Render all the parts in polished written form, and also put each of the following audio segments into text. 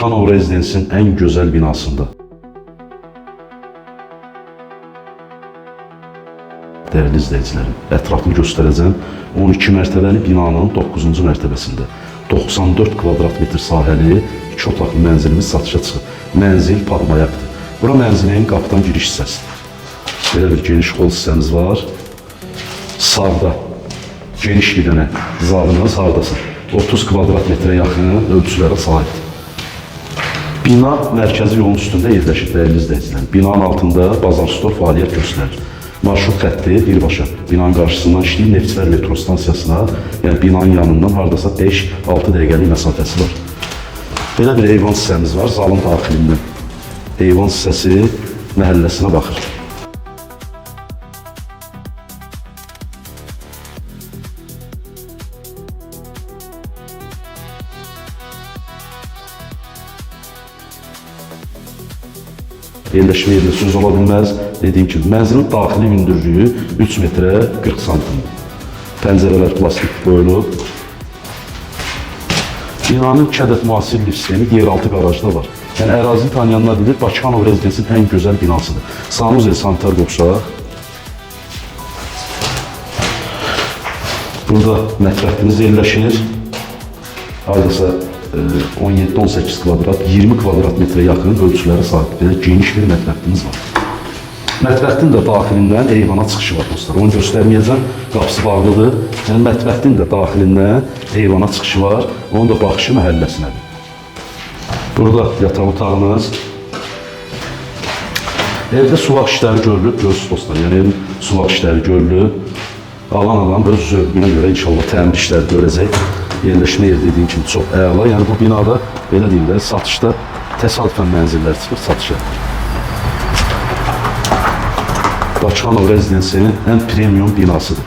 Bakıxanov Rezidensin ən gözəl binasında. Dəyərli izləyicilərim, ətrafını göstərəcəm. 12 mərtəbəli binanın 9-cu mərtəbəsində 94 kvadrat metr sahəli 2 otaqlı mənzilimiz satışa çıxıb. Mənzil parmayaqdır. Bura mənzilin qapıdan giriş hissəsidir. Belə bir geniş hol hissəmiz var. Sağda geniş bir dənə zalımız hardasın. 30 kvadrat metrə yaxın ölçülərə sahibdir. Bina mərkəzi yolun üstündə yerləşir, dəyərli izləyicilərim. Binanın altında bazar stor fəaliyyət göstərir. Marşrut xətti birbaşa binanın qarşısından işləyir Neftçilər metro stansiyasına, yəni binanın yanından hardasa 5-6 dəqiqəlik məsafəsi var. Belə bir eyvan hissəmiz var, zalın daxilindən. Eyvan hissəsi məhəlləsinə baxır. Yerləşmə yerində söz ola bilməz. Dediyim kimi, mənzilin daxili hündürlüyü 3 metrə 40 santimdir. Pəncərələr plastik qoyulub. Binanın 2 ədəd müasir lift sistemi yeraltı qarajda var. Yəni, ərazini tanıyanlar bilir, Bakıxanov Rezidensin ən gözəl binasıdır. Sanuzel sanitar qovşaq. Burada mətbəximiz yerləşir. Hardasa 17-18 kvadrat, 20 kvadrat metrə yaxın ölçülərə sahib belə geniş bir mətbəximiz var. Mətbəxin də daxilindən eyvana çıxışı var dostlar. Onu göstərməyəcəm, qapısı bağlıdır. Yəni, mətbəxin də daxilindən eyvana çıxışı var. Onun da baxışı məhəlləsinədir. Burada yataq otağımız. Evdə sulaq işləri görülüb, görürsünüz dostlar. Yəni, evin sulaq işləri görülüb. Alan adam öz zövqünə görə inşallah təmir işləri görəcək. Yerləşmə yeri dediyim kimi çox əla. Yəni, bu binada, belə deyim də, satışda təsadüfən mənzillər çıxır satışa. Bakıxanov Rezidansının ən premium binasıdır.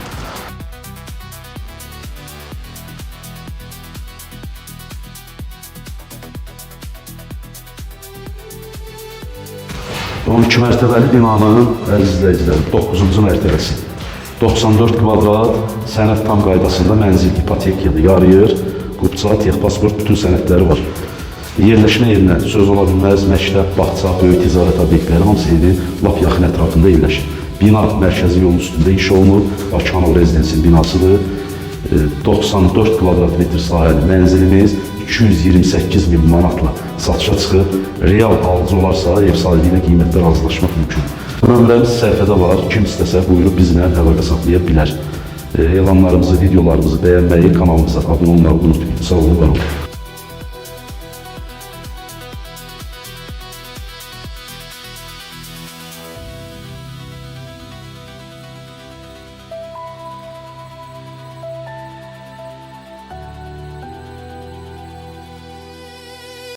On 12 mərtəbəli binanın, əziz izləyicilərim, 9-cu mərtəbəsi. 94 kvadrat, sənəd tam qaydasında mənzil ipotekiyada yarıyır, qupça, texpasport, bütün sənədləri var. Yerləşmə yerinə söz ola bilməz, məktəb, bağça, böyük ticarət obyektləri hamısı evin lap yaxın ətrafında yerləşir. Bina mərkəzi yolun üstündə iş olunur, Bakıxanov Rezidensin binasıdır. 94 kvadrat metr sahəli mənzilimiz 228 min manatla satışa çıxıb. Real alıcı olarsa ev sahibi ilə qiymətdə razılaşmaq mümkündür. Nömrəmiz səhifədə var, kim istəsə buyurub bizimlə əlaqə saxlaya bilər. Elanlarımızı, videolarımızı bəyənməyi, kanalımıza abunə olmağı unutmayın. Sağ olun, var olun.